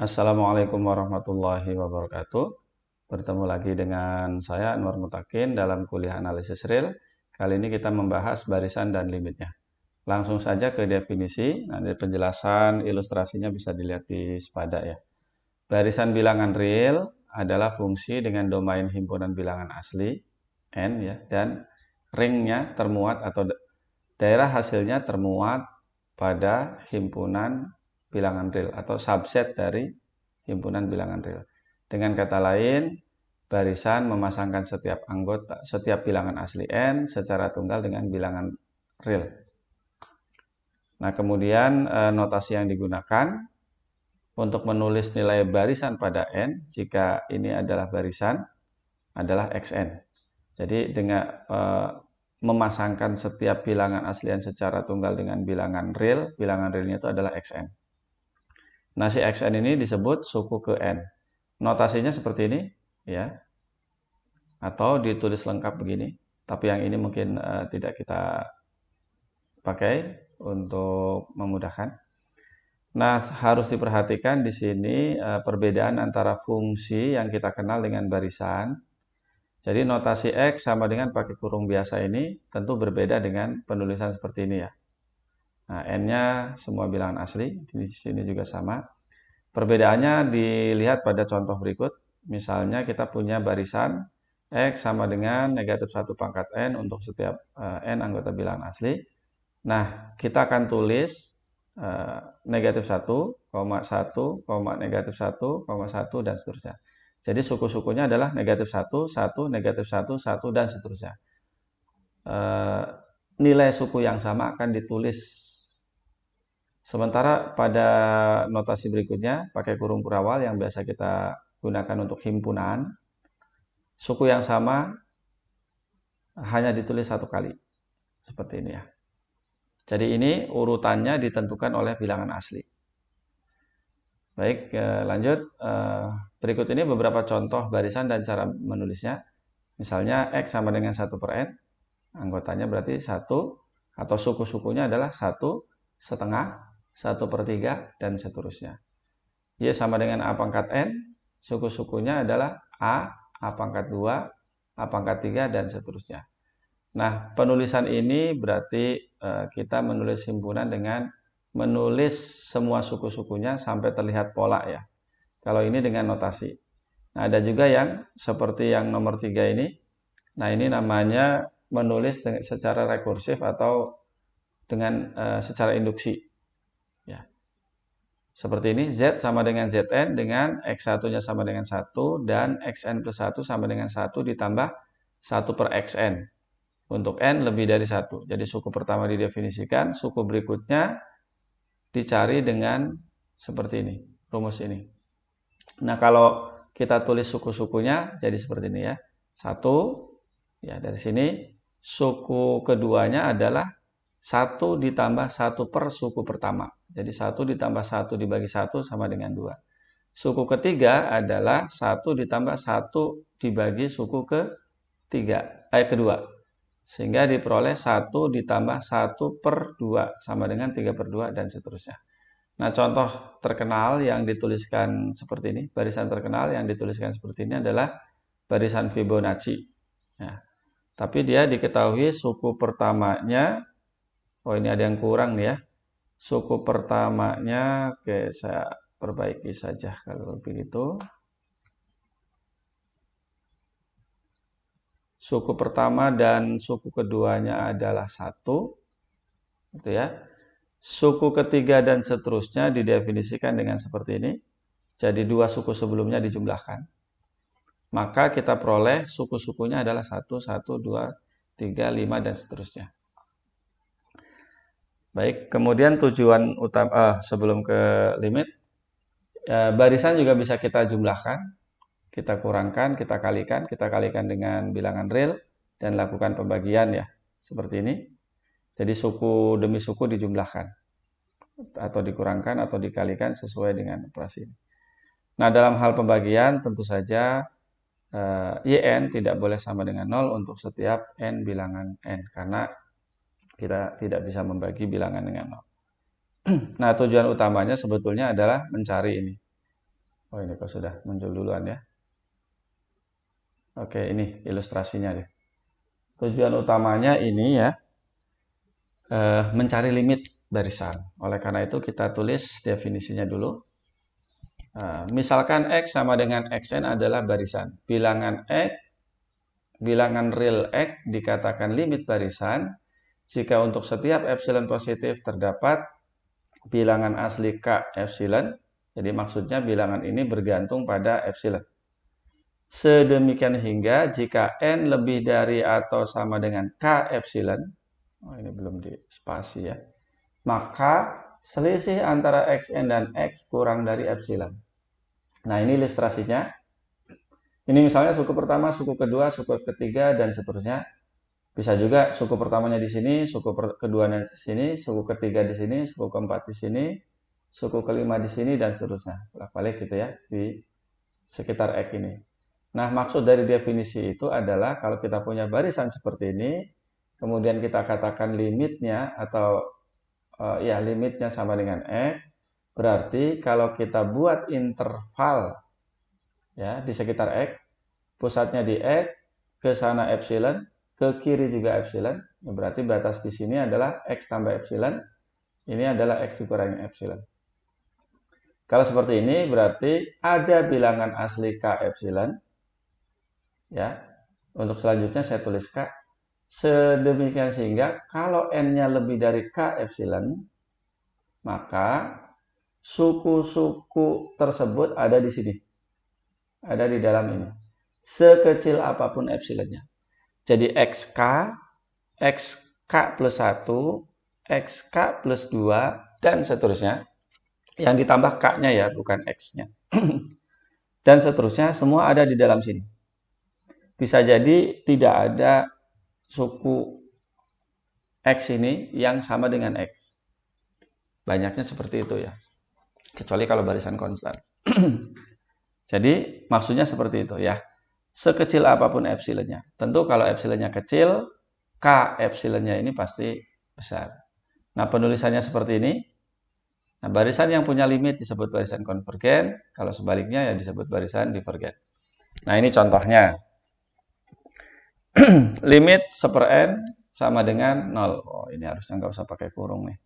Assalamualaikum warahmatullahi wabarakatuh. Bertemu lagi dengan saya Anwar Mutakin dalam kuliah analisis real. Kali ini kita membahas barisan dan limitnya. Langsung saja ke definisi. Nanti penjelasan ilustrasinya bisa dilihat di sepada ya. Barisan bilangan real adalah fungsi dengan domain himpunan bilangan asli n ya, dan ringnya termuat atau daerah hasilnya termuat pada himpunan bilangan real atau subset dari himpunan bilangan real. Dengan kata lain, barisan memasangkan setiap bilangan asli n secara tunggal dengan bilangan real. Nah, kemudian notasi yang digunakan untuk menulis nilai barisan pada n, jika ini adalah barisan, adalah xn. Jadi dengan memasangkan setiap bilangan aslian secara tunggal dengan bilangan realnya itu adalah xn. Nah, si xn ini disebut suku ke n. Notasinya seperti ini, ya. Atau ditulis lengkap begini. Tapi yang ini mungkin tidak kita pakai untuk memudahkan. Nah, harus diperhatikan di sini perbedaan antara fungsi yang kita kenal dengan barisan. Jadi notasi X sama dengan pakai kurung biasa ini tentu berbeda dengan penulisan seperti ini ya. Nah, N-nya semua bilangan asli, di sini juga sama. Perbedaannya dilihat pada contoh berikut. Misalnya kita punya barisan X sama dengan negatif 1 pangkat N untuk setiap N anggota bilangan asli. Nah, kita akan tulis negatif 1, 1, negatif 1, 1, dan seterusnya. Jadi suku-sukunya adalah negatif 1, 1, negatif 1, 1, dan seterusnya. Nilai suku yang sama akan ditulis. Sementara pada notasi berikutnya, pakai kurung kurawal yang biasa kita gunakan untuk himpunan, suku yang sama hanya ditulis satu kali. Seperti ini ya. Jadi ini urutannya ditentukan oleh bilangan asli. Baik, lanjut. Berikut ini beberapa contoh barisan dan cara menulisnya. Misalnya X sama dengan 1 per N. Anggotanya berarti 1, atau suku-sukunya adalah 1 setengah, 1 per 3, dan seterusnya. Y sama dengan A pangkat N. Suku-sukunya adalah A pangkat 2, A pangkat 3, dan seterusnya. Nah, penulisan ini berarti kita menulis himpunan dengan menulis semua suku-sukunya sampai terlihat pola ya. Kalau ini dengan notasi. Nah, ada juga yang seperti yang nomor 3 ini. Nah, ini namanya menulis secara rekursif atau dengan secara induksi. Ya. Seperti ini, Z sama dengan Zn dengan X1-nya sama dengan 1 dan Xn plus 1 sama dengan 1 ditambah 1 per Xn. Untuk N lebih dari 1. Jadi suku pertama didefinisikan, suku berikutnya dicari dengan seperti ini, rumus ini. Nah, kalau kita tulis suku-sukunya jadi seperti ini ya. 1, ya dari sini, suku keduanya adalah 1 ditambah 1 per suku pertama. Jadi 1 ditambah 1 dibagi 1 sama dengan 2. Suku ketiga adalah 1 ditambah 1 dibagi suku kedua. Sehingga diperoleh 1 ditambah 1 per 2 sama dengan 3 per 2 dan seterusnya. Nah, contoh terkenal yang dituliskan seperti ini, barisan terkenal yang dituliskan seperti ini adalah barisan Fibonacci. Nah, tapi dia diketahui suku pertamanya, oh ini ada yang kurang nih ya. Suku pertamanya, oke saya perbaiki saja kalau begitu. Suku pertama dan suku keduanya adalah 1, gitu ya. Suku ketiga dan seterusnya didefinisikan dengan seperti ini. Jadi 2 suku sebelumnya dijumlahkan. Maka kita peroleh suku-sukunya adalah 1, 1, 2, 3, 5, dan seterusnya. Baik, kemudian tujuan utama, sebelum ke limit, barisan juga bisa kita jumlahkan. Kita kurangkan, kita kalikan dengan bilangan real, dan lakukan pembagian ya, seperti ini. Jadi suku demi suku dijumlahkan, atau dikurangkan, atau dikalikan sesuai dengan operasi ini. Nah, dalam hal pembagian tentu saja yn tidak boleh sama dengan 0 untuk setiap n bilangan n, karena kita tidak bisa membagi bilangan dengan 0. Nah, tujuan utamanya sebetulnya adalah mencari ini. Oh ini kok sudah muncul duluan ya. Oke, ini ilustrasinya deh. Tujuan utamanya ini ya, mencari limit barisan. Oleh karena itu kita tulis definisinya dulu. Misalkan X sama dengan Xn adalah barisan. Bilangan real X dikatakan limit barisan jika untuk setiap epsilon positif terdapat bilangan asli K epsilon. Jadi maksudnya bilangan ini bergantung pada epsilon. Sedemikian hingga jika N lebih dari atau sama dengan K epsilon, oh ini belum di spasi ya, maka selisih antara Xn dan X kurang dari epsilon. Nah ini ilustrasinya. Ini misalnya suku pertama, suku kedua, suku ketiga, dan seterusnya. Bisa juga suku pertamanya di sini, suku keduanya di sini, suku ketiga di sini, suku keempat di sini, suku kelima di sini, dan seterusnya. Bolak-balik gitu ya, di sekitar X ini. Nah, maksud dari definisi itu adalah kalau kita punya barisan seperti ini, kemudian kita katakan limitnya atau ya limitnya sama dengan X, berarti kalau kita buat interval ya di sekitar X, pusatnya di X, ke sana epsilon, ke kiri juga epsilon, berarti batas di sini adalah X tambah epsilon, ini adalah X dikurangi epsilon. Kalau seperti ini berarti ada bilangan asli K epsilon, ya. Untuk selanjutnya saya tulis K, sedemikian sehingga kalau N-nya lebih dari K epsilon, maka suku-suku tersebut ada di sini, ada di dalam ini, sekecil apapun epsilonnya. Jadi XK, XK plus 1, XK plus 2, dan seterusnya. Yang ditambah K-nya ya, bukan X-nya. Dan seterusnya, semua ada di dalam sini. Bisa jadi tidak ada suku X ini yang sama dengan X. Banyaknya seperti itu ya. Kecuali kalau barisan konstan. Jadi maksudnya seperti itu ya. Sekecil apapun epsilonnya. Tentu kalau epsilonnya kecil, K epsilonnya ini pasti besar. Nah penulisannya seperti ini. Nah barisan yang punya limit disebut barisan konvergen. Kalau sebaliknya ya disebut barisan divergen. Nah ini contohnya. Limit 1/n sama dengan 0. Oh ini harusnya nggak usah pakai kurung nih.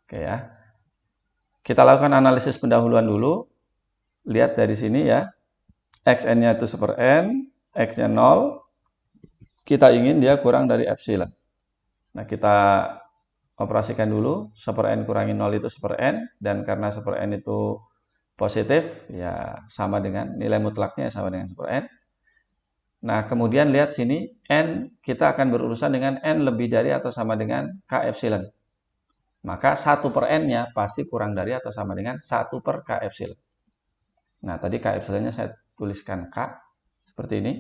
Oke ya. Kita lakukan analisis pendahuluan dulu. Lihat dari sini ya. Xn-nya itu 1/n, X-nya 0. Kita ingin dia kurang dari epsilon. Nah kita operasikan dulu. 1/n kurangi 0 itu 1/n. Dan karena 1/n itu positif, ya sama dengan nilai mutlaknya sama dengan 1/n. Nah, kemudian lihat sini, N kita akan berurusan dengan N lebih dari atau sama dengan K epsilon. Maka 1/n-nya pasti kurang dari atau sama dengan 1 per K epsilon. Nah, tadi K epsilonnya saya tuliskan K, seperti ini.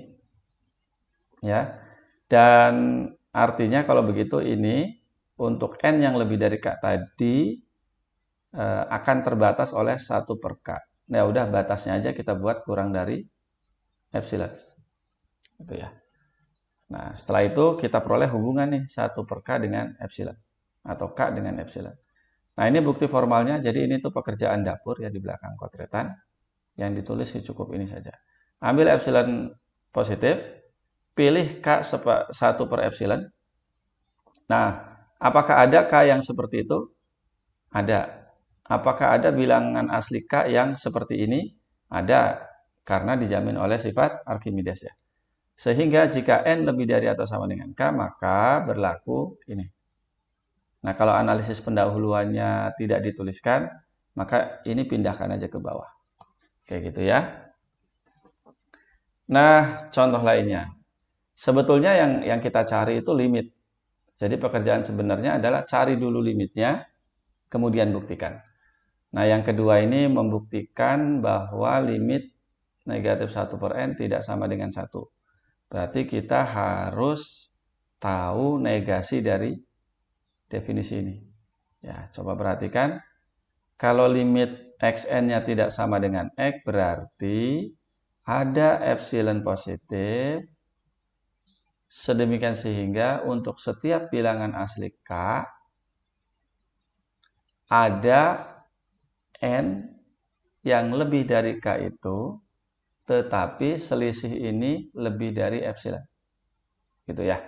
Ya, dan artinya kalau begitu ini, untuk N yang lebih dari K tadi, akan terbatas oleh 1 per K. Nah, udah batasnya aja kita buat kurang dari epsilon. Itu ya. Nah, setelah itu kita peroleh hubungan nih 1 per K dengan epsilon. Atau K dengan epsilon. Nah, ini bukti formalnya. Jadi ini tuh pekerjaan dapur ya di belakang kotretan. Yang ditulis cukup ini saja. Ambil epsilon positif. Pilih K 1 per epsilon. Nah, apakah ada K yang seperti itu? Ada. Apakah ada bilangan asli K yang seperti ini? Ada. Karena dijamin oleh sifat Archimedes ya. Sehingga jika N lebih dari atau sama dengan K, maka berlaku ini. Nah, kalau analisis pendahuluannya tidak dituliskan, maka ini pindahkan aja ke bawah. Kayak gitu ya. Nah, contoh lainnya. Sebetulnya yang kita cari itu limit. Jadi pekerjaan sebenarnya adalah cari dulu limitnya, kemudian buktikan. Nah, yang kedua ini membuktikan bahwa limit negatif 1/n tidak sama dengan 1. Berarti kita harus tahu negasi dari definisi ini. Ya, coba perhatikan. Kalau limit xn-nya tidak sama dengan x, berarti ada epsilon positif. Sedemikian sehingga untuk setiap bilangan asli K, ada N yang lebih dari K itu, tetapi selisih ini lebih dari epsilon. Gitu ya.